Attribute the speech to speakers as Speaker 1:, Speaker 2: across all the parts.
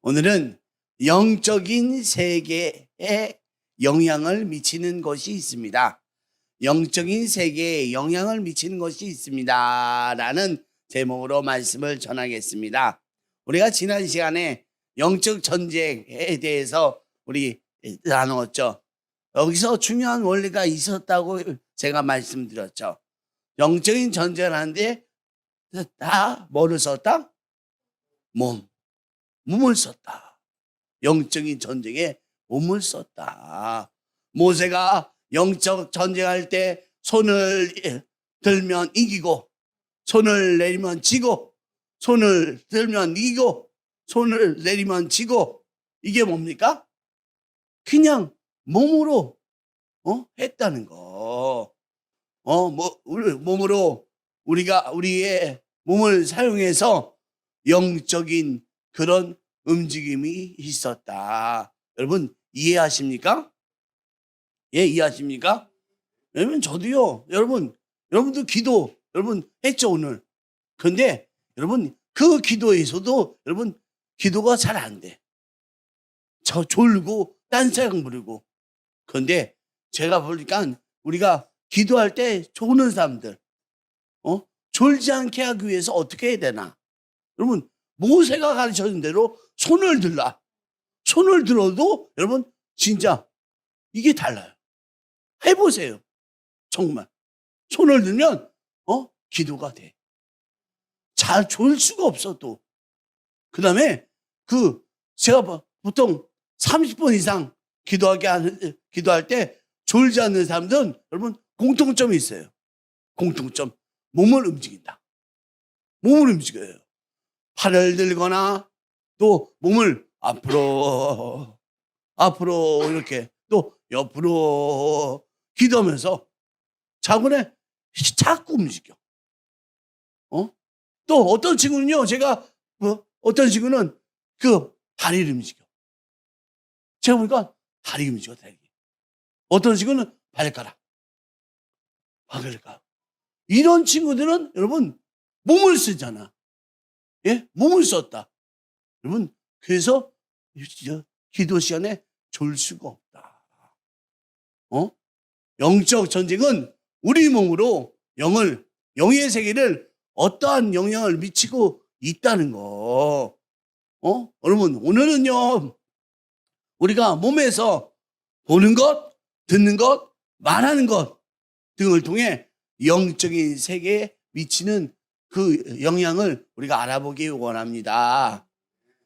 Speaker 1: 오늘은 영적인 세계에 영향을 미치는 것이 있습니다. 영적인 세계에 영향을 미치는 것이 있습니다. 라는 제목으로 말씀을 전하겠습니다. 우리가 지난 시간에 영적 전쟁에 대해서 우리 나누었죠. 여기서 중요한 원리가 있었다고 제가 말씀드렸죠. 영적인 전쟁을 하는데 다 뭐를 썼다? 몸을 썼다. 영적인 전쟁에 몸을 썼다. 모세가 영적 전쟁할 때 손을 들면 이기고, 손을 내리면 지고, 손을 들면 이기고, 손을 내리면 지고, 이게 뭡니까? 그냥 몸으로 했다는 거. 몸으로 우리가 우리의 몸을 사용해서 영적인 그런 움직임이 있었다. 여러분 이해하십니까? 예, 이해하십니까? 여러분 저도요. 여러분도 기도 여러분 했죠 오늘. 그런데 여러분 그 기도에서도 여러분 기도가 잘 안 돼. 저 졸고 딴 생각 부르고. 그런데 제가 보니까 우리가 기도할 때 조는 사람들 졸지 않게 하기 위해서 어떻게 해야 되나? 여러분 모세가 가르쳐준 대로 손을 들라. 손을 들어도 여러분 진짜 이게 달라요. 해보세요. 정말 손을 들면 기도가 돼. 잘 졸 수가 없어 또. 그 다음에 제가 보통 30분 이상 기도할 때 졸지 않는 사람들은 여러분 공통점이 있어요. 공통점. 몸을 움직인다. 몸을 움직여요. 팔을 들거나 또 몸을 앞으로 이렇게 또 옆으로 기도하면서 자꾸는 자꾸 움직여. 또 어떤 친구는요, 제가 어떤 친구는 다리를 움직여. 제가 보니까 다리 움직여, 다리. 어떤 친구는 발가락. 이런 친구들은 여러분 몸을 쓰잖아. 예? 몸을 썼다. 여러분 그래서 기도 시간에 졸 수가 없다. 영적 전쟁은 우리 몸으로 영의 세계를 어떠한 영향을 미치고 있다는 거. 여러분 오늘은요 우리가 몸에서 보는 것, 듣는 것, 말하는 것 등을 통해 영적인 세계에 미치는 그 영향을 우리가 알아보기 원합니다.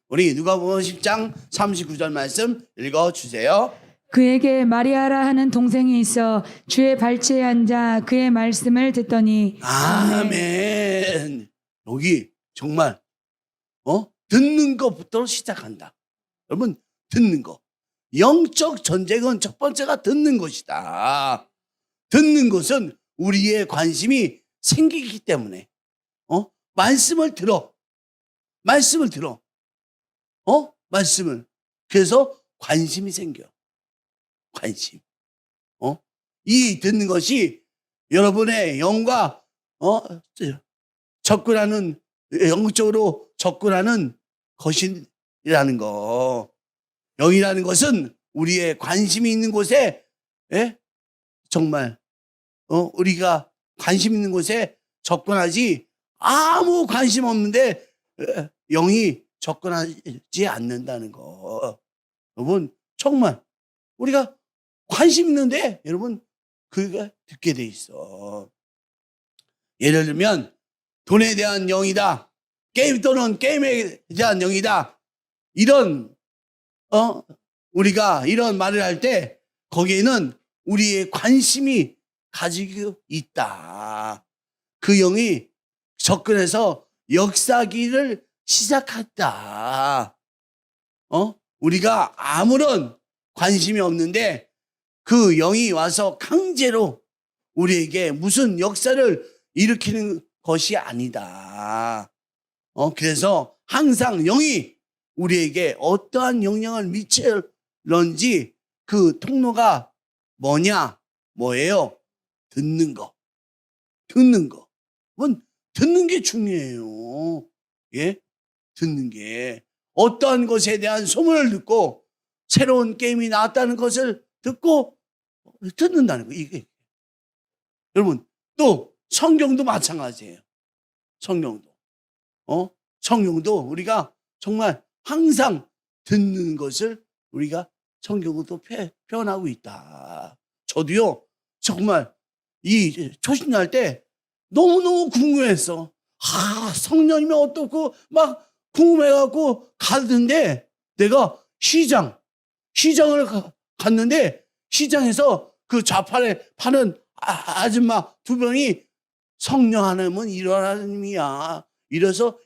Speaker 1: 우리 누가복음 10장 39절 말씀 읽어주세요.
Speaker 2: 그에게 마리아라 하는 동생이 있어 주의 발치에 앉아 그의 말씀을 듣더니
Speaker 1: 아멘. 여기 정말 듣는 것부터 시작한다. 여러분 듣는 거. 영적 전쟁은 첫 번째가 듣는 것이다. 듣는 것은 우리의 관심이 생기기 때문에 말씀을 들어. 말씀을. 그래서 관심이 생겨. 관심. 이 듣는 것이 여러분의 영과 접근하는 영적으로 접근하는 것이라는 거. 영이라는 것은 우리의 관심이 있는 곳에 정말 우리가 관심 있는 곳에 접근하지 아무 관심 없는데 영이 접근하지 않는다는 거. 여러분 정말 우리가 관심 있는데 여러분 그가 듣게 돼 있어. 예를 들면 돈에 대한 영이다. 게임 또는 게임에 대한 영이다. 이런 우리가 이런 말을 할 때 거기에는 우리의 관심이 가지고 있다. 그 영이 접근해서 역사기를 시작했다. 우리가 아무런 관심이 없는데 그 영이 와서 강제로 우리에게 무슨 역사를 일으키는 것이 아니다. 그래서 항상 영이 우리에게 어떠한 영향을 미칠런지 그 통로가 뭐예요? 듣는 거. 듣는 게 중요해요. 예? 듣는 게. 어떠한 것에 대한 소문을 듣고 새로운 게임이 나왔다는 것을 듣고 듣는다는 거예요. 이게. 여러분, 또 성경도 마찬가지예요. 성경도. 성경도 우리가 정말 항상 듣는 것을 우리가 성경도 표현하고 있다. 저도요, 정말 이 초신할 때 너무너무 궁금했어. 성령님이 어떻고 막 궁금해갖고 갔는데 내가 시장을 갔는데 시장에서 그 좌판에 파는 아줌마 두 명이 성령 하나님은 이런 하나님이야. 이래서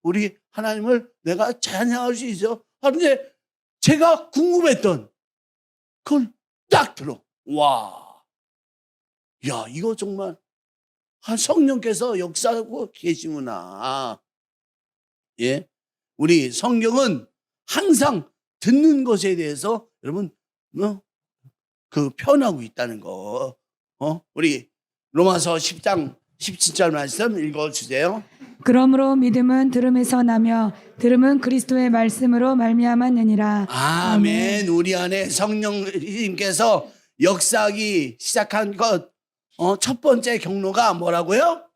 Speaker 1: 우리 하나님을 내가 찬양할 수 있어. 하는데 제가 궁금했던 그걸 딱 들어. 와. 야, 이거 정말 성령께서 역사하고 계시구나. 예. 우리 성경은 항상 듣는 것에 대해서 여러분, 그 표현하고 있다는 거. 우리 로마서 10장 17절 말씀 읽어주세요.
Speaker 2: 그러므로 믿음은 들음에서 나며 들음은 그리스도의 말씀으로 말미암았느니라.
Speaker 1: 아멘. 우리 안에 성령님께서 역사하기 시작한 것, 첫 번째 경로가 뭐라고요?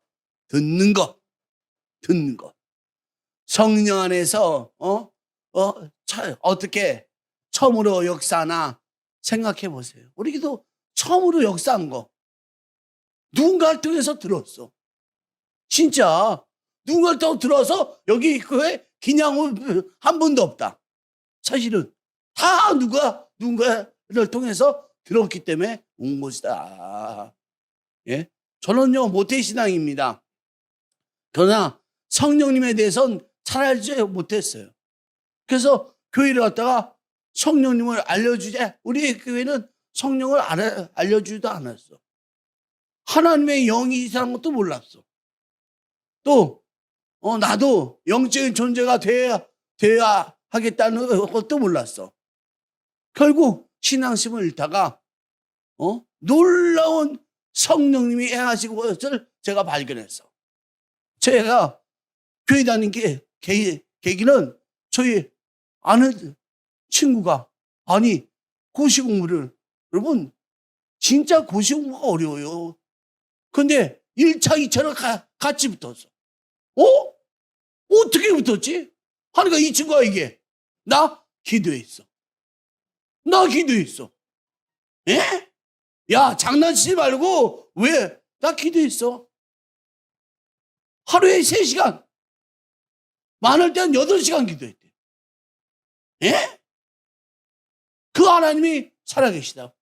Speaker 1: 듣는 것. 성령 안에서 어떻게 처음으로 역사하나 생각해 보세요. 우리도 처음으로 역사한 거 누군가를 통해서 들었어. 진짜 누군가를 통해서 들어서 여기 교회 기념은 한 분도 없다. 사실은 다 누군가를 통해서 들었기 때문에 온 것이다. 예? 저는요 모태신앙입니다. 그러나 성령님에 대해서는 잘 알지 못했어요. 그래서 교회를 갔다가 성령님을 알려주자. 우리 교회는 성령을 알려주지도 않았어. 하나님의 영이 있다는 것도 몰랐어. 또 나도 영적인 존재가 돼야 하겠다는 것도 몰랐어. 결국 신앙심을 잃다가 놀라운 성령님이 행하시고 것을 제가 발견했어. 제가 교회 다닌 계기는 저희 아는 친구가 고시 공부를 여러분 진짜 고시 공부가 어려워요. 근데 1차, 2차를 같이 붙었어. 어떻게 붙었지? 하니까 이 친구가 이게 나 기도했어. 예? 야, 장난치지 말고 왜? 나 기도했어. 하루에 3시간. 많을 때는 8시간 기도했대. 예? 그 하나님이 살아계시다.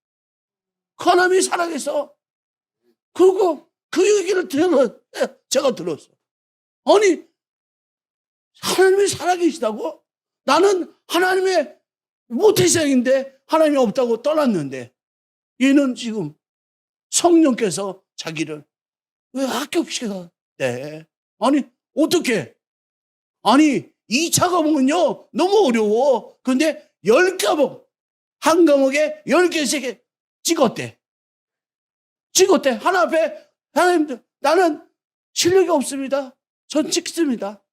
Speaker 1: 그 하나님이 살아계셔. 그리고 그 얘기를 제가 들었어. 아니, 하나님이 살아계시다고? 나는 하나님의 모태신앙인데 하나님이 없다고 떠났는데 얘는 지금 성령께서 자기를 왜 합격시켰대? 아니, 어떻게? 아니, 2차 과목은요, 너무 어려워. 근데 10과목, 한 과목에 10개씩 찍었대. 하나 앞에, 하나님, 나는 실력이 없습니다. 전 찍습니다.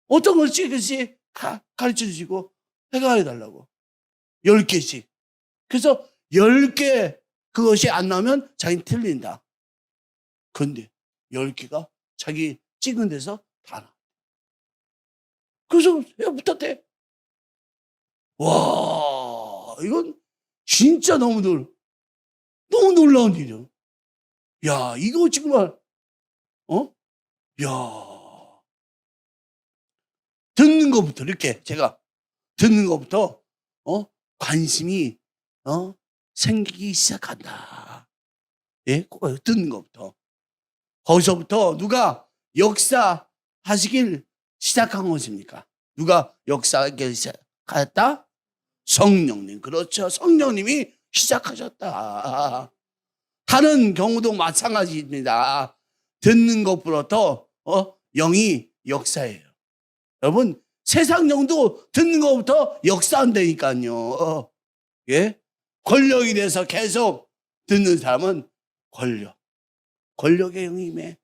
Speaker 1: 어떤 걸 찍을지 가르쳐 주시고, 해가해달라고. 10개씩. 그래서 10개 그것이 안 나오면 자기는 틀린다. 근데 10개가 자기 찍은 데서 다 나. 그래서 붙었대. 와, 이건 진짜 너무 놀라운 일이야. 야, 이거 정말, 야. 듣는 것부터, 이렇게 제가 듣는 것부터, 관심이, 생기기 시작한다. 예? 듣는 것부터. 거기서부터 누가 역사하시길 시작한 것입니까? 누가 역사하길 시작했다? 성령님. 그렇죠. 성령님이 시작하셨다. 다른 경우도 마찬가지입니다. 듣는 것부터 영이 역사해요. 여러분, 세상 영도 듣는 것부터 역사한다니까요. 예? 권력에 대해서 계속 듣는 사람은 권력의 영이 임해.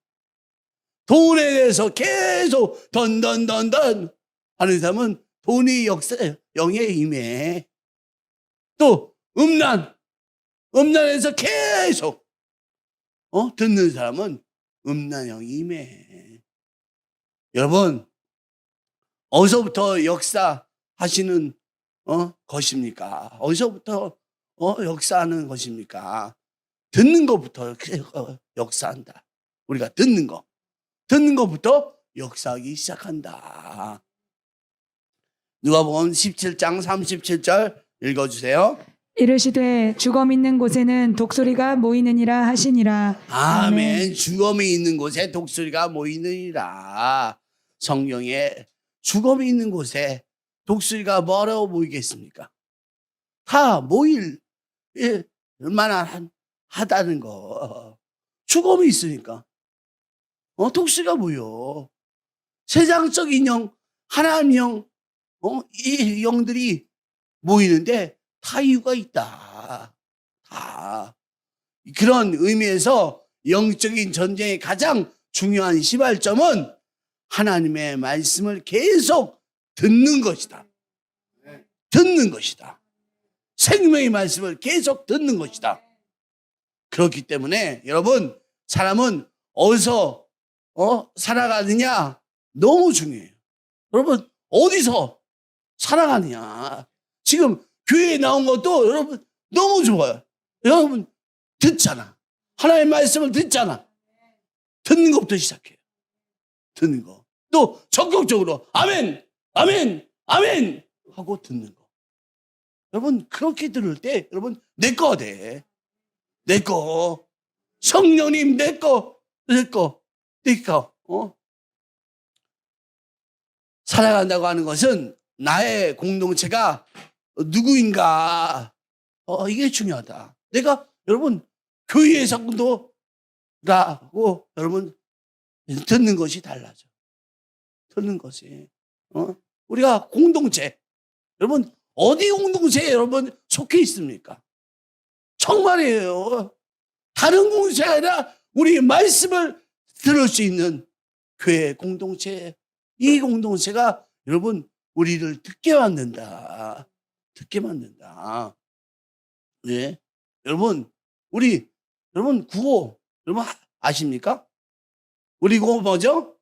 Speaker 1: 돈에 대해서 계속 던던 하는 사람은 돈의 역사, 영의 임해. 또 음란에서 계속 듣는 사람은 음란형이 임해. 여러분, 어디서부터 역사하시는 것입니까? 어디서부터 역사하는 것입니까? 듣는 것부터 역사한다. 우리가 듣는 것부터 역사하기 시작한다. 누가복음 17장 37절 읽어주세요.
Speaker 2: 이르시되 주검 있는 곳에는 독소리가 모이느니라 하시니라.
Speaker 1: 아멘. 주검이 있는 곳에 독수리가 모이느니라. 성경에 주검이 있는 곳에 독수리가 뭐라고 모이겠습니까? 다 모일 만한 하다는 거. 주검이 있으니까 독수리가 모여. 세상적인 영, 하나님 영, 이 영들이 모이는데 다 이유가 있다. 다. 그런 의미에서 영적인 전쟁의 가장 중요한 시발점은 하나님의 말씀을 계속 듣는 것이다. 듣는 것이다. 생명의 말씀을 계속 듣는 것이다. 그렇기 때문에 여러분, 사람은 어디서 살아가느냐 너무 중요해요. 여러분, 어디서 살아가느냐. 지금 교회에 나온 것도 여러분 너무 좋아요. 여러분 듣잖아. 하나님의 말씀을 듣잖아. 듣는 것부터 시작해요. 듣는 거. 또 적극적으로 아멘, 아멘, 아멘 하고 듣는 거. 여러분 그렇게 들을 때 여러분 내 거 돼. 내 거. 성령님 내 거. 살아간다고 하는 것은 나의 공동체가 누구인가. 이게 중요하다. 내가 여러분 교회의 성도라고 여러분 듣는 것이 달라져. 듣는 것이. 우리가 공동체. 여러분 어디 공동체에 여러분 속해 있습니까? 정말이에요. 다른 공동체가 아니라 우리 말씀을 들을 수 있는 교회 공동체. 이 공동체가 여러분 우리를 듣게 만든다. 듣게 만든다. 네. 여러분 여러분 구호 여러분 아십니까? 우리 구호 뭐죠?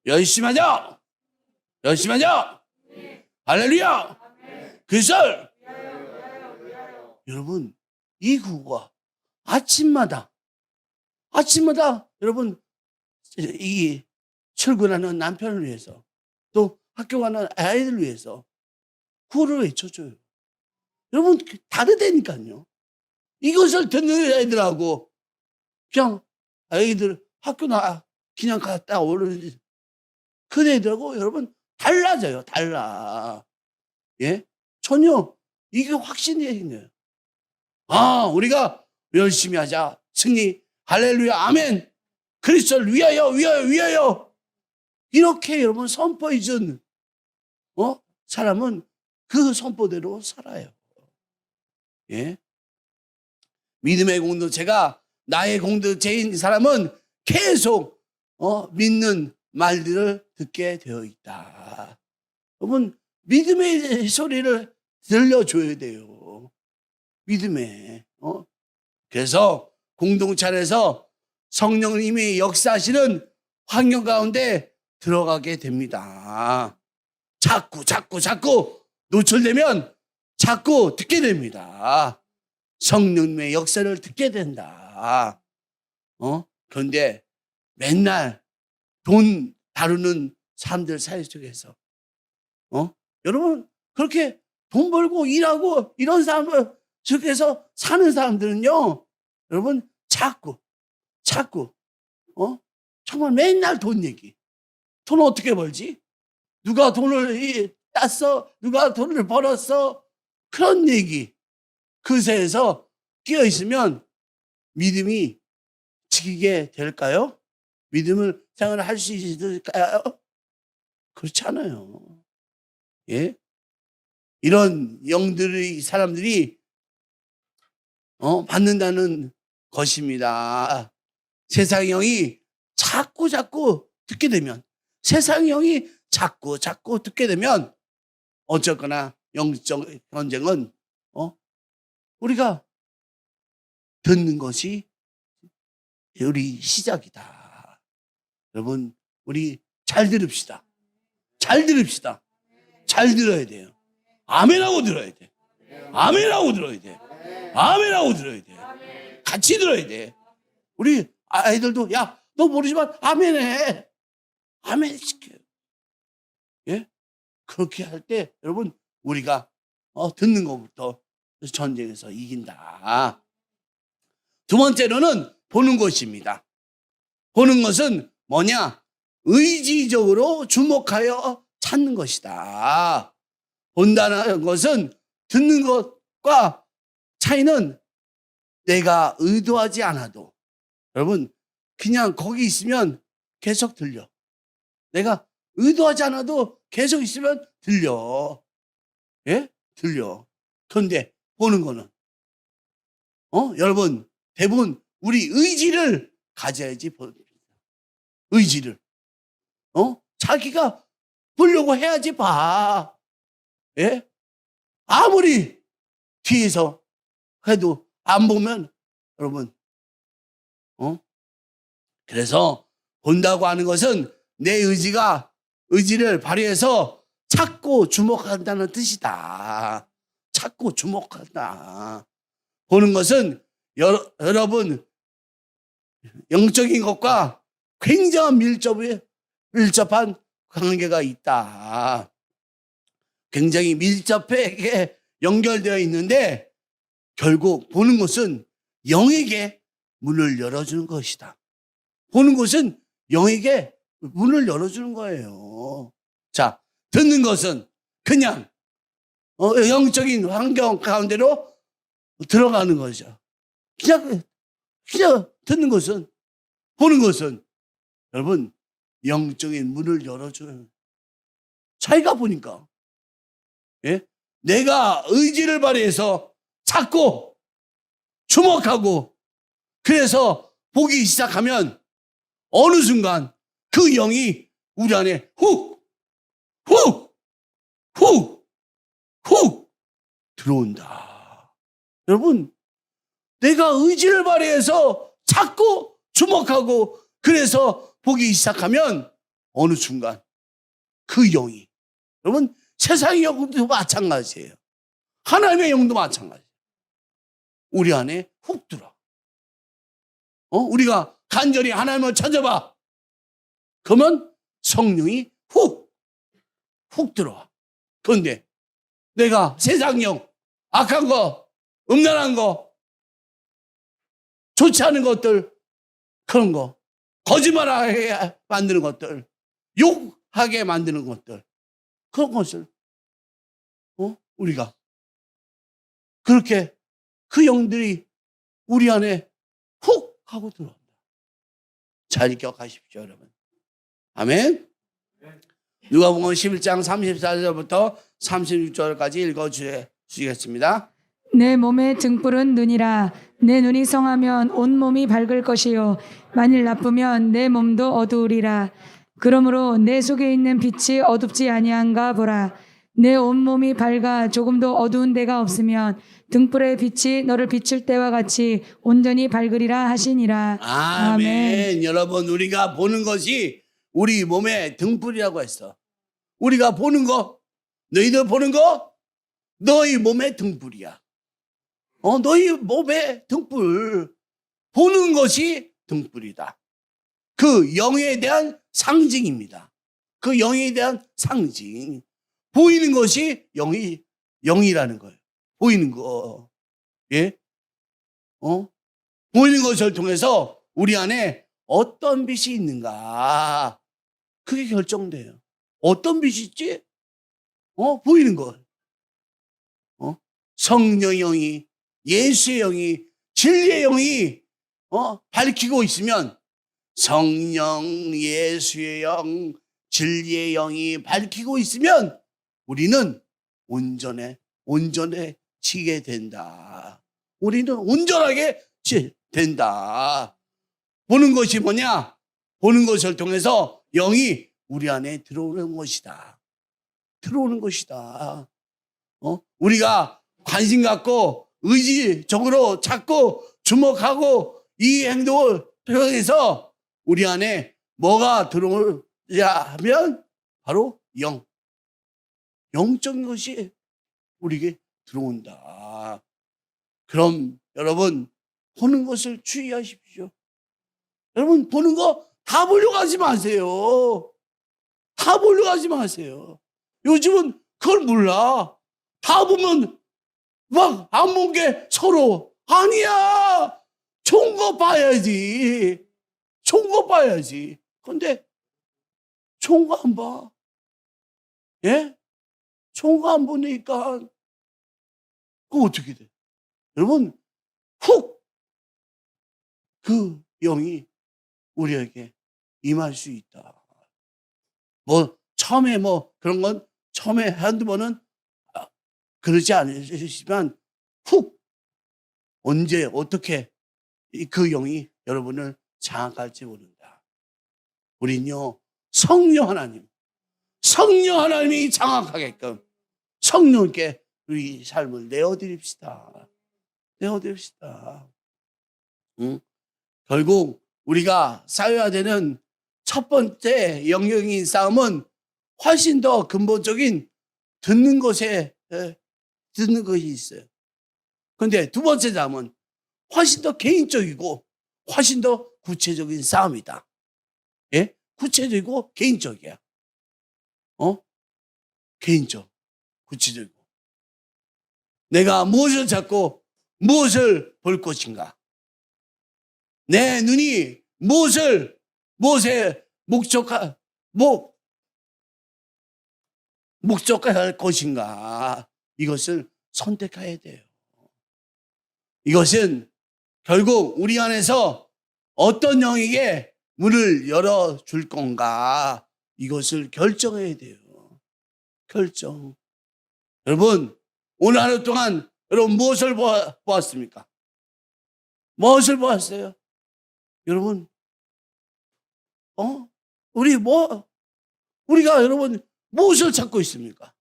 Speaker 1: 열심히 하자. 열심히 하자. 할렐루야. 그리스도. 여러분 이 구호가 아침마다 여러분 이 출근하는 남편을 위해서 또 학교 가는 아이들을 위해서 구호를 외쳐줘요. 여러분 다르다니까요. 이것을 듣는 애들하고 그냥 아이들 학교 그냥 갔다 오는 그 애들하고 여러분 달라져요. 달라. 예? 전혀 이게 확신이에요. 우리가 열심히 하자. 승리. 할렐루야. 아멘. 그리스도를 위하여 위하여 이렇게 여러분 선포해 준 사람은 그 선포대로 살아요. 예? 믿음의 공동체가 나의 공동체인 사람은 계속 믿는 말들을 듣게 되어 있다. 여러분 믿음의 소리를 들려줘야 돼요. 믿음의. 그래서 공동체 안에서 성령님이 역사하시는 환경 가운데 들어가게 됩니다. 자꾸 노출되면 자꾸 듣게 됩니다. 성령님의 역사를 듣게 된다. 그런데 맨날 돈 다루는 사람들 사이 속에서 여러분 그렇게 돈 벌고 일하고 이런 사람들 속에서 사는 사람들은요 여러분 자꾸 정말 맨날 돈 얘기. 돈 어떻게 벌지? 누가 돈을 땄어? 누가 돈을 벌었어? 그런 얘기. 그새에서 끼어 있으면 믿음이 지키게 될까요? 믿음을 생활을 할 수 있을까요? 그렇지 않아요. 예? 이런 영들의 사람들이 받는다는 것입니다. 세상 영이 자꾸 듣게 되면 세상 영이 자꾸 듣게 되면 어쨌거나 영적 전쟁은 우리가 듣는 것이 우리 시작이다. 여러분, 우리 잘 들읍시다. 잘 들읍시다. 잘 들어야 돼요. 아멘하고 들어야 돼. 아멘하고 들어야 돼. 아멘하고 들어야 돼. 같이 들어야 돼. 우리 아이들도 야, 너 모르지만 아멘해. 아멘 시켜요. 예? 그렇게 할 때 여러분 우리가 듣는 것부터 전쟁에서 이긴다. 두 번째로는 보는 것입니다. 보는 것은 뭐냐? 의지적으로 주목하여 찾는 것이다. 본다는 것은 듣는 것과 차이는 내가 의도하지 않아도 여러분 그냥 거기 있으면 계속 들려. 내가 의도하지 않아도 계속 있으면 들려. 예? 들려. 그런데 보는 거는 여러분 대부분 우리 의지를 가져야지 봅니다. 의지를. 자기가 보려고 해야지 봐. 예? 아무리 뒤에서 해도 안 보면 여러분 그래서 본다고 하는 것은 내 의지를 발휘해서 찾고 주목한다는 뜻이다. 찾고 주목한다. 보는 것은 여러분 영적인 것과 굉장한 밀접한 관계가 있다. 굉장히 밀접하게 연결되어 있는데 결국 보는 것은 영에게 문을 열어주는 것이다. 보는 것은 영에게 문을 열어주는 거예요. 자, 듣는 것은 그냥 영적인 환경 가운데로 들어가는 거죠. 그냥 듣는 것은, 보는 것은 여러분 영적인 문을 열어줘요. 차이가 보니까 내가 의지를 발휘해서 찾고 주목하고 그래서 보기 시작하면 어느 순간 그 영이 우리 안에 훅 들어온다. 여러분, 내가 의지를 발휘해서 찾고 주목하고 그래서 보기 시작하면 어느 순간 그 영이, 여러분 세상의 영도 마찬가지예요. 하나님의 영도 마찬가지예요. 우리 안에 훅 들어. 우리가 간절히 하나님을 찾아봐. 그러면 성령이 훅 들어와. 그런데 내가 세상령, 악한 거, 음란한 거, 좋지 않은 것들, 그런 거, 거짓말하게 만드는 것들, 욕하게 만드는 것들, 그런 것을 우리가 그렇게 그 영들이 우리 안에 훅 하고 들어온다. 잘 기억하십시오, 여러분. 아멘. 누가복음 11장 34절부터 36절까지 읽어주시겠습니다.
Speaker 2: 내 몸의 등불은 눈이라. 내 눈이 성하면 온 몸이 밝을 것이요 만일 나쁘면 내 몸도 어두우리라. 그러므로 내 속에 있는 빛이 어둡지 아니한가 보라. 내 온몸이 밝아 조금도 어두운 데가 없으면 등불의 빛이 너를 비출 때와 같이 온전히 밝으리라 하시니라.
Speaker 1: 아멘. 여러분, 우리가 보는 것이 우리 몸의 등불이라고 했어. 우리가 보는 거, 너희들 보는 거, 너희 몸의 등불이야. 너희 몸의 등불. 보는 것이 등불이다. 그 영에 대한 상징입니다. 그 영에 대한 상징. 보이는 것이 영이라는 거예요. 보이는 거. 예? 보이는 것을 통해서 우리 안에 어떤 빛이 있는가. 그게 결정돼요. 어떤 빛이 있지? 보이는 것. 성령의 영이, 예수의 영이, 진리의 영이 밝히고 있으면 성령, 예수의 영, 진리의 영이 밝히고 있으면 우리는 온전해지게 된다. 우리는 온전하게 된다. 보는 것이 뭐냐? 보는 것을 통해서 영이 우리 안에 들어오는 것이다. 들어오는 것이다. 우리가 관심 갖고 의지적으로 찾고 주목하고 이 행동을 통해서 우리 안에 뭐가 들어오냐 하면 바로 영적인 것이 우리에게 들어온다. 그럼 여러분 보는 것을 주의하십시오. 여러분 보는 거 다 보려고 하지 마세요. 다 보려고 하지 마세요. 요즘은 그걸 몰라. 다 보면 막 안 본 게 서로 아니야. 좋은 거 봐야지. 좋은 거 봐야지. 근데 좋은 거 안 봐. 예? 좋은 거 안 보니까 그거 어떻게 돼? 여러분 훅 그 영이 우리에게 임할 수 있다. 처음에 그런 건 처음에 한두 번은 그러지 않으시지만 훅 언제 어떻게 그 영이 여러분을 장악할지 모른다. 우린요 성령 하나님이 장악하게끔 성령께 우리 삶을 내어드립시다. 응? 결국 우리가 싸워야 되는 첫 번째 영역인 싸움은 훨씬 더 근본적인 듣는 것이 있어요. 그런데 두 번째 싸움은 훨씬 더 개인적이고 훨씬 더 구체적인 싸움이다. 예? 구체적이고 개인적이야. 개인적, 구체적이고. 내가 무엇을 찾고 무엇을 볼 것인가? 내 눈이 무엇에 목적할 것인가? 이것을 선택해야 돼요. 이것은 결국 우리 안에서 어떤 영에게 문을 열어줄 건가? 이것을 결정해야 돼요. 결정. 여러분, 오늘 하루 동안 여러분 무엇을 보았습니까? 무엇을 보았어요? 여러분, 우리가 여러분 무엇을 찾고 있습니까?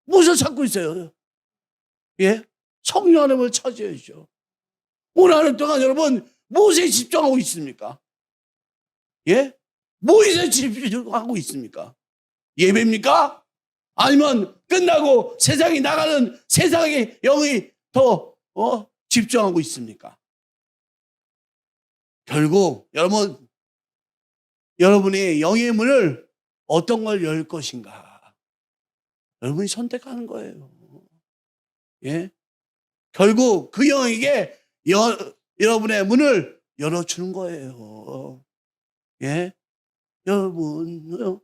Speaker 1: 무엇을 찾고 있어요? 예? 성령 하나님을 찾아야죠. 오늘 하루 동안 여러분 무엇에 집중하고 있습니까? 예? 무엇에 집중하고 있습니까? 예배입니까? 아니면 끝나고 세상에 나가는 세상의 영이 더 집중하고 있습니까? 결국 여러분의 영의 문을 어떤 걸 열 것인가? 여러분이 선택하는 거예요. 예? 결국 그 영에게 여러분의 문을 열어주는 거예요. 예? 여러분,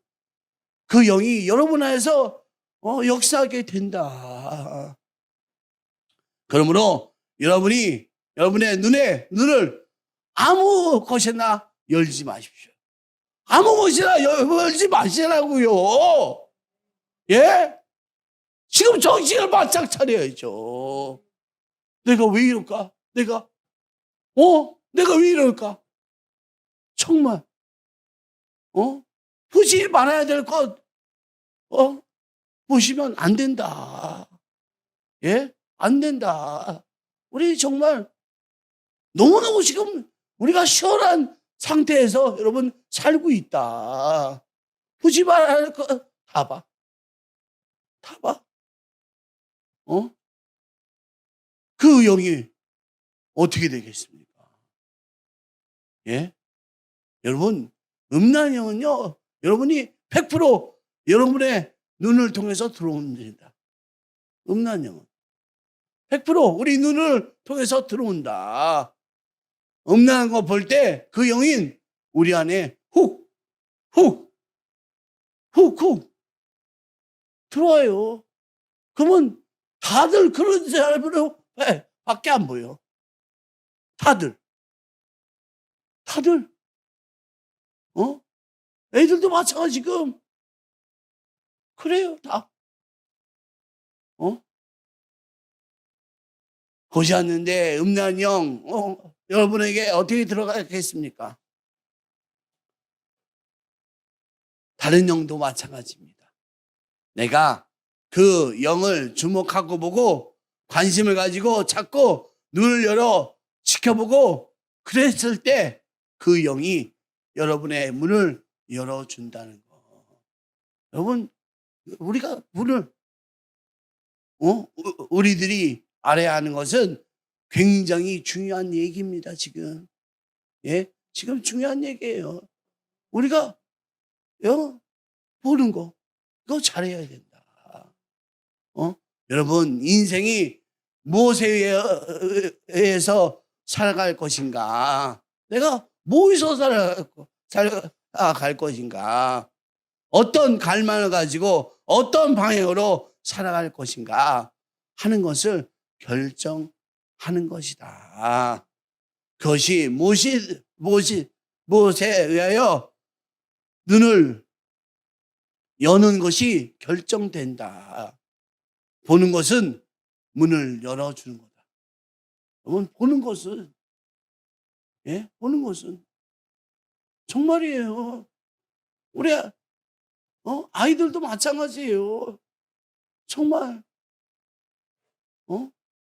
Speaker 1: 그 영이 여러분 안에서 역사하게 된다. 그러므로 여러분의 눈을 아무 것이나 열지 마십시오. 아무 것이나 열지 마시라고요. 예? 지금 정신을 바짝 차려야죠. 내가 왜 이럴까? 내가 왜 이럴까? 정말 보지 말아야 될 것 보시면 안 된다. 예? 안 된다. 우리 정말 너무너무 지금 우리가 시원한 상태에서 여러분 살고 있다. 보지 말아야 할 것 다 봐. 다 봐. 그 영이 어떻게 되겠습니까? 예? 여러분, 음란 영은요, 여러분이 100% 여러분의 눈을 통해서 들어옵니다. 음란 영은. 100% 우리 눈을 통해서 들어온다. 음란한 거 볼 때 그 영인 우리 안에 훅 들어와요. 그러면 다들 그런 사람으로 밖에 안 보여. 다들. 애들도 마찬가지 지금. 그래요, 다. 보지 않는데 음란 영, 여러분에게 어떻게 들어가겠습니까? 다른 영도 마찬가지입니다. 내가 그 영을 주목하고 보고 관심을 가지고 찾고 눈을 열어 지켜보고 그랬을 때 그 영이 여러분의 문을 열어준다는 거. 여러분, 우리가 문을 우리들이 알아야 하는 것은 굉장히 중요한 얘기입니다. 지금 지금 중요한 얘기예요. 우리가 보는 거 이거 잘해야 된다. 여러분, 인생이 무엇에 의해서 살아갈 것인가? 내가 무엇에서 살아갈 것인가? 어떤 갈망을 가지고 어떤 방향으로 살아갈 것인가 하는 것을 결정하는 것이다. 그것이 무엇에 의하여 눈을 여는 것이 결정된다. 보는 것은 문을 열어주는 거다. 여러분, 보는 것은 보는 것은 정말이에요. 우리 아이들도 마찬가지예요. 정말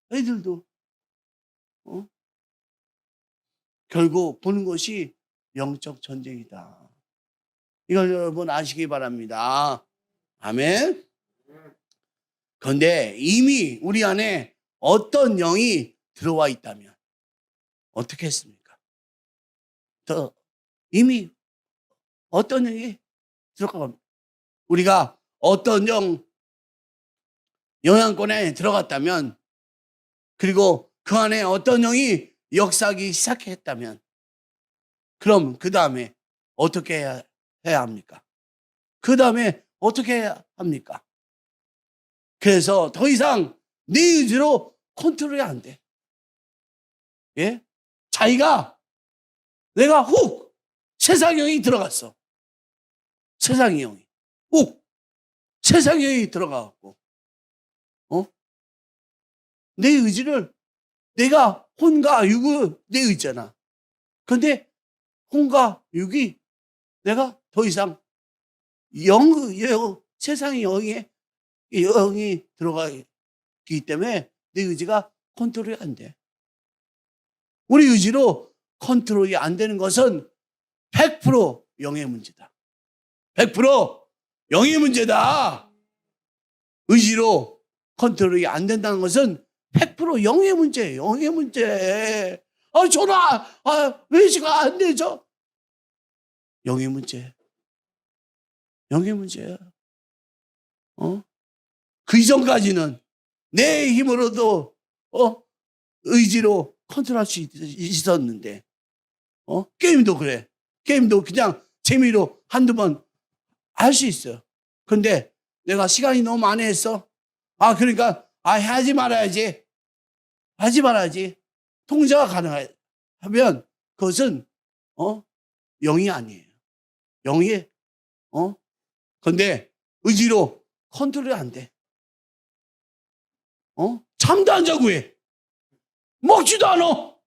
Speaker 1: 아이들도 결국 보는 것이 영적 전쟁이다. 이걸 여러분 아시기 바랍니다. 아멘. 그런데 이미 우리 안에 어떤 영이 들어와 있다면 어떻게 했습니까? 이미 어떤 영이 들어가고 우리가 어떤 영향권에 들어갔다면 그리고 그 안에 어떤 영이 역사하기 시작했다면 그럼 그 다음에 어떻게 해야 합니까? 그 다음에 어떻게 해야 합니까? 그래서 더 이상 네 의지로 컨트롤이 안 돼. 내가 훅 세상 영이 들어갔어. 세상 영이 훅 세상 영이 들어가갖고 내 의지를 내가 혼과 육은 내 의지잖아. 그런데 혼과 육이 내가 더 이상 세상의 영이 들어가기 때문에 내 의지가 컨트롤이 안 돼. 우리 의지로 컨트롤이 안 되는 것은 100% 영의 문제다. 100% 영의 문제다. 의지로 컨트롤이 안 된다는 것은 100% 영의 문제예요. 영의 문제. 외시가 안 되죠? 영의 문제. 영의 문제야. 그 이전까지는 내 힘으로도 의지로 컨트롤할 수 있었는데 게임도 그래. 게임도 그냥 재미로 한두 번 할 수 있어요. 근데 내가 시간이 너무 많이 했어. 그러니까 하지 말아야지. 하지 말아야지. 통제가 가능하면 그것은 영이 아니에요. 영이 근데 의지로 컨트롤이 안 돼. 잠도 안 자고 해. 먹지도 않아.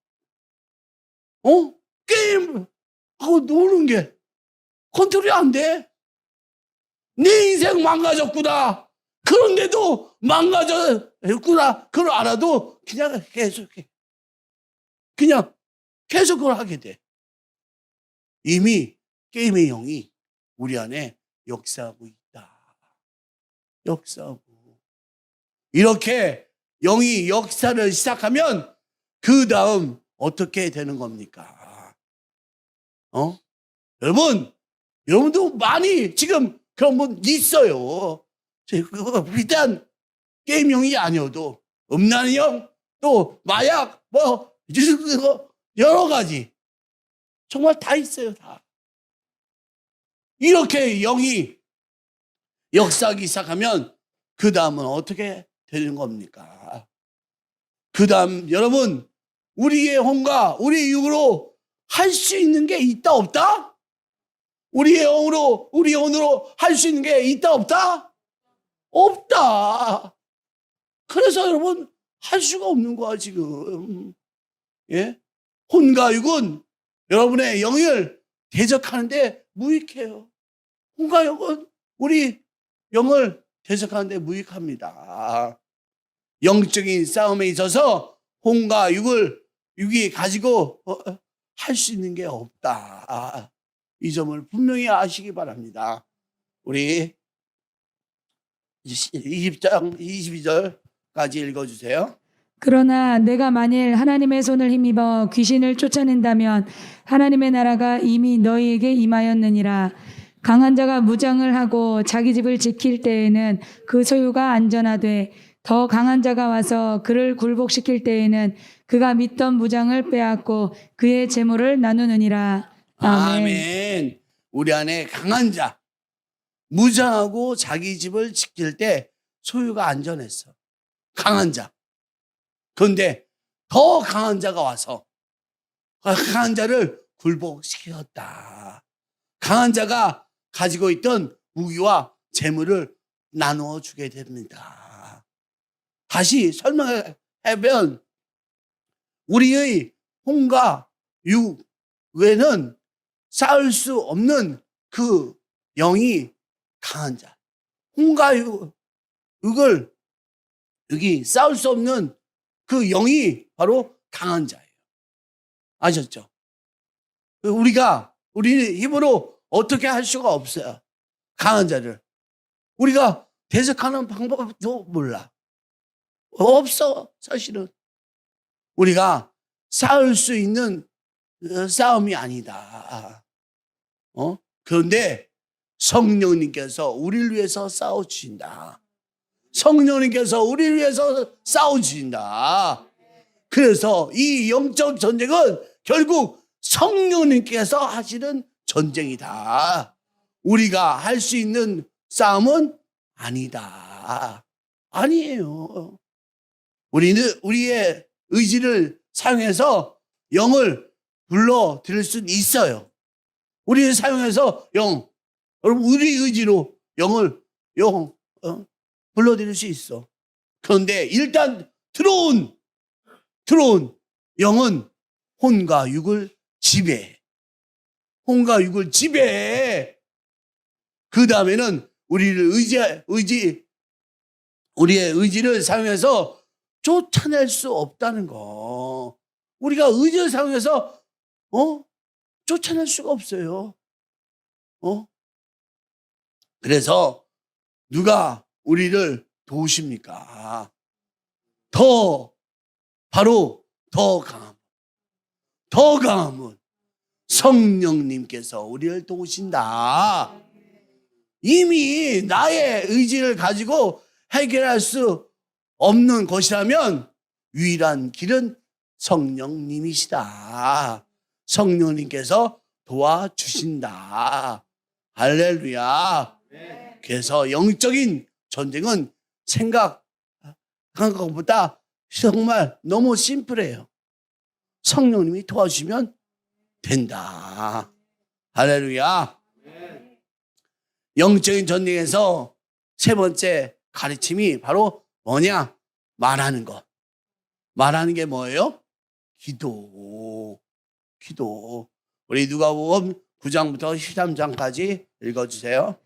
Speaker 1: 게임하고 노는 게 컨트롤이 안 돼. 내 인생 망가졌구나. 그런데도 망가졌구나. 그걸 알아도 그냥 계속해. 그냥 계속 그걸 하게 돼. 이미 게임의 영이 우리 안에 역사하고 있다. 역사하고. 이렇게 영이 역사를 시작하면 그 다음 어떻게 되는 겁니까? 여러분도 많이 지금 그런 분 있어요. 비단 게임용이 아니어도 음란형, 또 마약, 여러 가지 정말 다 있어요. 다. 이렇게 영이 역사하기 시작하면 그 다음은 어떻게 되는 겁니까? 그 다음 여러분 우리의 혼과 우리의 육으로 할 수 있는 게 있다 없다? 우리의 혼으로 할 수 있는 게 있다 없다? 없다. 그래서 여러분 할 수가 없는 거야 지금. 혼과 육은 여러분의 영을 대적하는데 무익해요. 혼과 육은 우리 영을 대적하는데 무익합니다. 영적인 싸움에 있어서 혼과 육이 가지고 할 수 있는 게 없다. 이 점을 분명히 아시기 바랍니다. 우리 20장 22절까지 읽어주세요.
Speaker 2: 그러나 내가 만일 하나님의 손을 힘입어 귀신을 쫓아낸다면 하나님의 나라가 이미 너희에게 임하였느니라. 강한 자가 무장을 하고 자기 집을 지킬 때에는 그 소유가 안전하되 더 강한 자가 와서 그를 굴복시킬 때에는 그가 믿던 무장을 빼앗고 그의 재물을 나누느니라. 아멘.
Speaker 1: 아멘. 우리 안에 강한 자, 무장하고 자기 집을 지킬 때 소유가 안전했어. 강한 자. 그런데 더 강한 자가 와서 강한 자를 굴복시켰다. 강한 자가 가지고 있던 무기와 재물을 나누어 주게 됩니다. 다시 설명해보면 우리의 혼과 육 외에는 싸울 수 없는 그 영이 강한 자. 혼과 육을 여기 싸울 수 없는 그 영이 바로 강한 자예요. 아셨죠? 우리는 힘으로 어떻게 할 수가 없어요. 강한 자를. 우리가 대적하는 방법도 몰라. 없어, 사실은. 우리가 싸울 수 있는 싸움이 아니다. 그런데 성령님께서 우리를 위해서 싸워주신다. 성령님께서 우리를 위해서 싸워주신다. 그래서 이 영적 전쟁은 결국 성령님께서 하시는 전쟁이다. 우리가 할 수 있는 싸움은 아니다. 아니에요. 우리는 우리의 의지를 사용해서 영을 불러들일 수는 있어요. 우리를 사용해서 여러분 우리 의지로 영을 불러들일 수 있어. 그런데 일단 들어온 영은 혼과 육을 지배해. 혼과 육을 지배해. 그 다음에는 우리의 의지를 사용해서 쫓아낼 수 없다는 거. 우리가 의지를 사용해서 쫓아낼 수가 없어요. 그래서 누가 우리를 도우십니까? 바로 더 강함은 성령님께서 우리를 도우신다. 이미 나의 의지를 가지고 해결할 수 없는 것이라면 유일한 길은 성령님이시다. 성령님께서 도와주신다. 할렐루야. 그래서 영적인 전쟁은 생각한 것보다 정말 너무 심플해요. 성령님이 도와주시면 된다. 할렐루야. 영적인 전쟁에서 세 번째 가르침이 바로 뭐냐? 말하는 것. 말하는 게 뭐예요? 기도. 우리 누가복음 9장부터 13장까지 읽어주세요.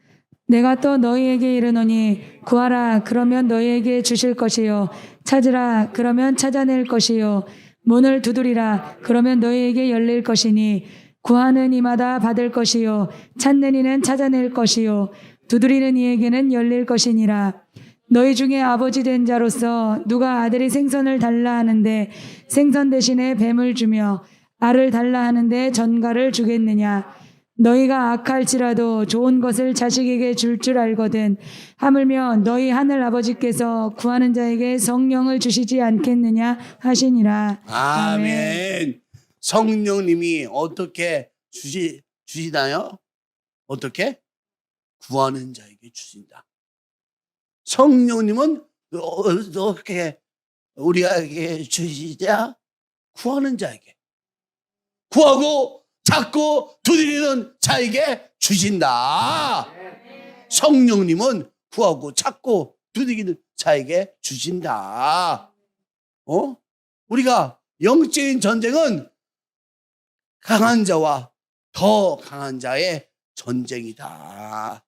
Speaker 2: 내가 또 너희에게 이르노니 구하라 그러면 너희에게 주실 것이요 찾으라 그러면 찾아낼 것이요 문을 두드리라 그러면 너희에게 열릴 것이니 구하는 이마다 받을 것이요 찾는 이는 찾아낼 것이요 두드리는 이에게는 열릴 것이니라. 너희 중에 아버지 된 자로서 누가 아들이 생선을 달라 하는데 생선 대신에 뱀을 주며 알을 달라 하는데 전갈을 주겠느냐. 너희가 악할지라도 좋은 것을 자식에게 줄 줄 알거든 하물며 너희 하늘 아버지께서 구하는 자에게 성령을 주시지 않겠느냐 하시니라.
Speaker 1: 아멘. 성령님이 어떻게 주시나요? 어떻게? 구하는 자에게 주신다. 성령님은 어떻게 우리에게 주시자? 구하는 자에게. 구하고 찾고 두드리는 자에게 주신다. 성령님은 구하고 찾고 두드리는 자에게 주신다. 우리가 영적인 전쟁은 강한 자와 더 강한 자의 전쟁이다.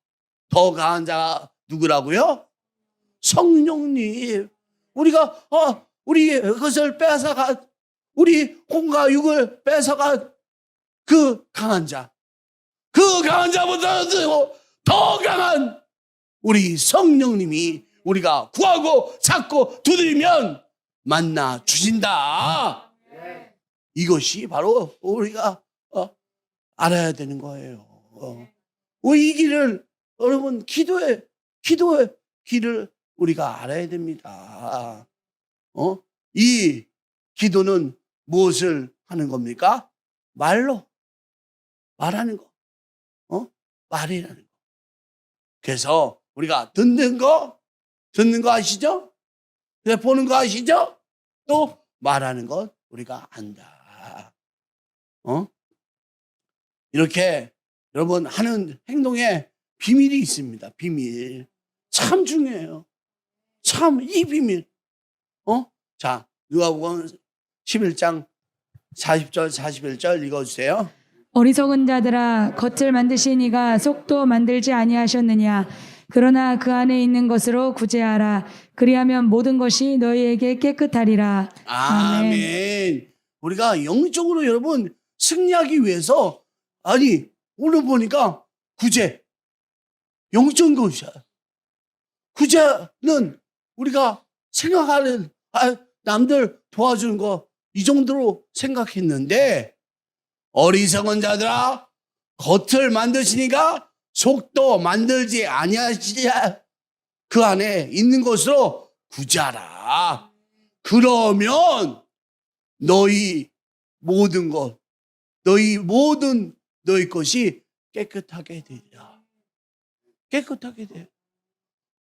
Speaker 1: 더 강한 자가 누구라고요? 성령님, 우리가 우리 그것을 뺏어간, 우리 혼과 육을 뺏어간 그 강한 자, 그 강한 자보다 더 강한 우리 성령님이 우리가 구하고 찾고 두드리면 만나 주신다. 이것이 바로 우리가 알아야 되는 거예요. 이 길을, 여러분, 기도의 길을 우리가 알아야 됩니다. 이 기도는 무엇을 하는 겁니까? 말하는 거. 말이라는 거. 그래서 우리가 듣는 거 아시죠? 보는 거 아시죠? 또 말하는 것 우리가 안다. 이렇게 여러분 하는 행동에 비밀이 있습니다. 비밀. 참 중요해요. 참 이 비밀. 자, 누가복음 11장 40절 41절 읽어주세요.
Speaker 2: 어리석은 자들아, 겉을 만드신 이가 속도 만들지 아니하셨느냐? 그러나 그 안에 있는 것으로 구제하라. 그리하면 모든 것이 너희에게 깨끗하리라.
Speaker 1: 아멘. 우리가 영적으로 여러분 승리하기 위해서, 아니 오늘 보니까 구제, 영적인 것이야. 구제는 우리가 생각하는 남들 도와주는 거 이 정도로 생각했는데, 어리석은 자들아, 겉을 만드시니가 속도 만들지 아니하시냐? 그 안에 있는 것으로 구제하라. 그러면 너희 모든 것, 너희 것이 깨끗하게 되리라. 깨끗하게 돼.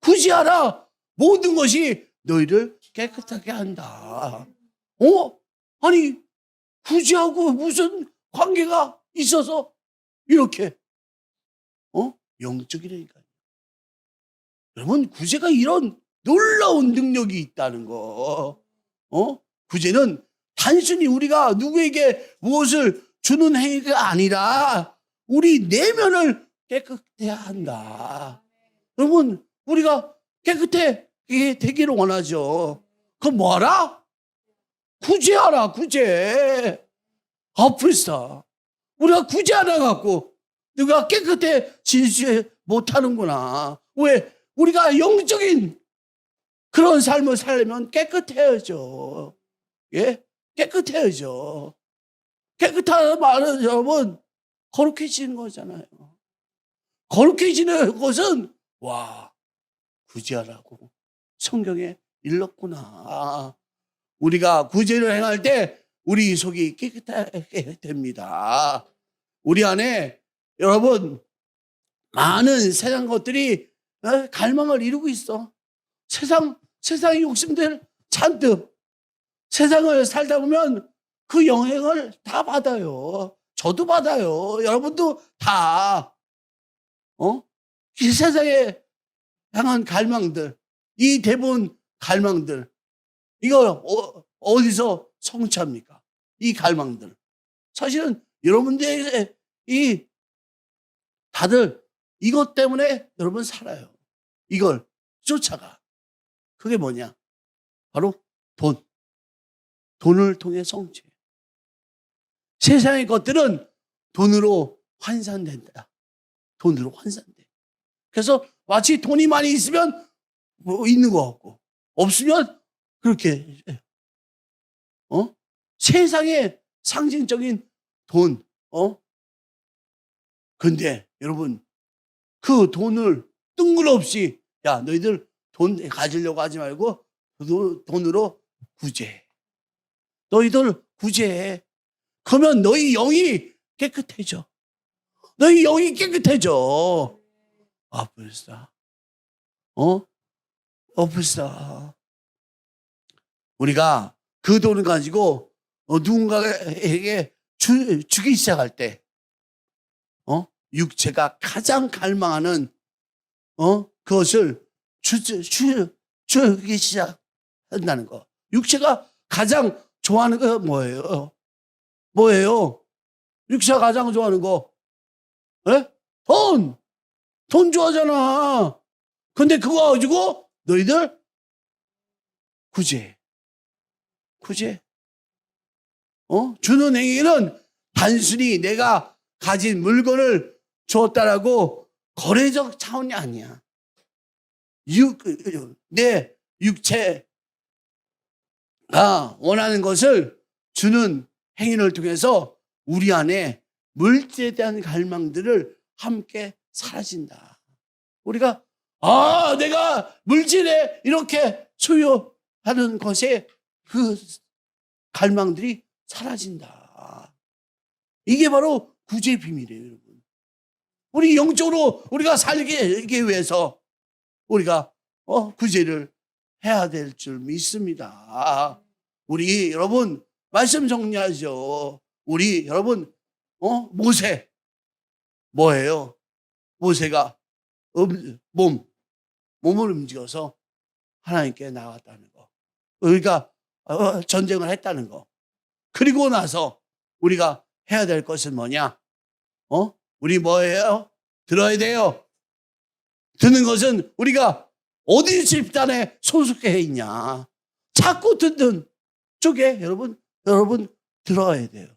Speaker 1: 구제하라. 모든 것이 너희를 깨끗하게 한다. 아니, 구제하고 무슨 관계가 있어서 이렇게 영적이라니까요. 여러분, 구제가 이런 놀라운 능력이 있다는 거. 구제는 단순히 우리가 누구에게 무엇을 주는 행위가 아니라 우리 내면을 깨끗해야 한다. 여러분, 우리가 깨끗해 되기를 원하죠. 그럼 뭐하라? 구제하라. 구제. 벌써 우리가 구제하다 갖고 누가 깨끗해지지 못하는구나. 왜? 우리가 영적인 그런 삶을 살려면 깨끗해야죠. 예? 깨끗해야죠. 깨끗하다는 말은 여러분 거룩해지는 거잖아요. 거룩해지는 것은 구제하라고 성경에 일렀구나. 우리가 구제를 행할 때 우리 속이 깨끗하게 됩니다. 우리 안에 여러분 많은 세상 것들이 갈망을 이루고 있어. 세상의 욕심들 잔뜩. 세상을 살다 보면 그 영향을 다 받아요. 저도 받아요. 여러분도 다. 이 세상에 향한 갈망들, 이 대부분 갈망들, 이거 어디서 성취합니까? 이 갈망들. 사실은 여러분들의 다들 이것 때문에 여러분 살아요. 이걸 쫓아가. 그게 뭐냐? 바로 돈을 통해 성취. 세상의 것들은 돈으로 환산된다. 돈으로 환산돼. 그래서 마치 돈이 많이 있으면 있는 것 같고, 없으면 그렇게 세상의 상징적인 돈. 근데 여러분, 그 돈을 뜬금없이 너희들 돈 가지려고 하지 말고 돈으로 구제해. 너희들 구제해. 그러면 너희 영이 깨끗해져. 너희 영이 깨끗해져. 벌써. 벌써. 우리가 그 돈을 가지고 누군가에게 주기 시작할 때, 육체가 가장 갈망하는 그것을 주기 시작한다는 거. 육체가 가장 좋아하는 거 뭐예요? 뭐예요? 육체가 가장 좋아하는 거? 돈 좋아하잖아. 근데 그거 가지고 너희들 구제. 주는 행위는 단순히 내가 가진 물건을 주었다라고 거래적 차원이 아니야. 내 육체가 원하는 것을 주는 행위를 통해서 우리 안에 물질에 대한 갈망들을 함께 사라진다. 우리가 내가 물질에 이렇게 소유하는 것에 그 갈망들이 사라진다. 이게 바로 구제의 비밀이에요, 여러분. 우리 영적으로 우리가 살기 위해서 우리가 구제를 해야 될 줄 믿습니다. 우리 여러분 말씀 정리하죠. 우리 여러분 모세 뭐예요? 모세가 몸을 움직여서 하나님께 나갔다는 거. 우리가 전쟁을 했다는 거. 그리고 나서 우리가 해야 될 것은 뭐냐? 우리 뭐예요? 들어야 돼요. 듣는 것은 우리가 어디 집단에 소속해 있냐? 자꾸 듣는 쪽에 여러분 들어야 돼요.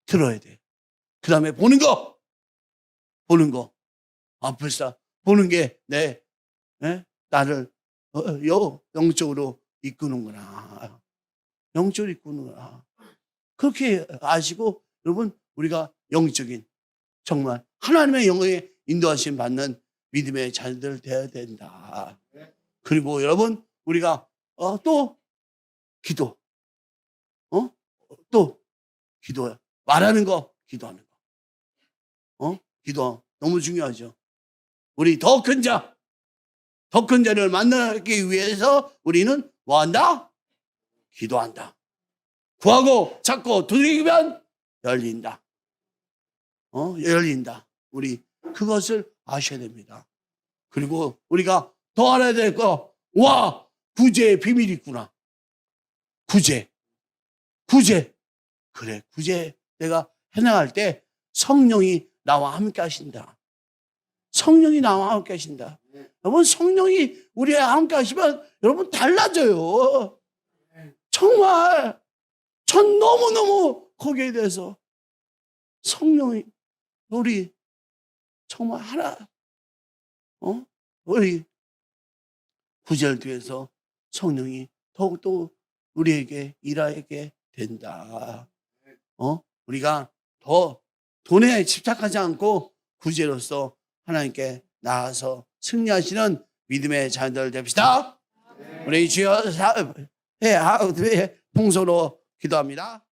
Speaker 1: 들어야 돼. 그 다음에 보는 거. 벌써 보는 게 나를 영적으로 이끄는구나. 영적으로 이끄는구나. 그렇게 아시고 여러분 우리가 영적인 정말 하나님의 영의 인도하심 받는 믿음의 자녀들 되어야 된다. 그리고 여러분 우리가 또 기도. 또 기도야. 말하는 거, 기도하는 거. 기도 너무 중요하죠. 우리 더 큰 자를 만나기 위해서 우리는 뭐한다? 기도한다. 구하고 찾고 두드리면 열린다. 열린다. 우리 그것을 아셔야 됩니다. 그리고 우리가 더 알아야 될 거, 구제의 비밀이 있구나. 구제. 그래, 구제 내가 해나갈 때 성령이 나와 함께 하신다. 성령이 나와 함께 하신다. 여러분 성령이 우리와 함께 하시면 여러분 달라져요. 정말 전 너무너무 거기에 대해서 성령이 우리 정말 하나 우리 구제를 통해서 성령이 더욱더 우리에게 일하게 된다. 우리가 더 돈에 집착하지 않고 구제로서 하나님께 나아서 승리하시는 믿음의 자녀들 됩시다. 우리 주여 봉소로 기도합니다.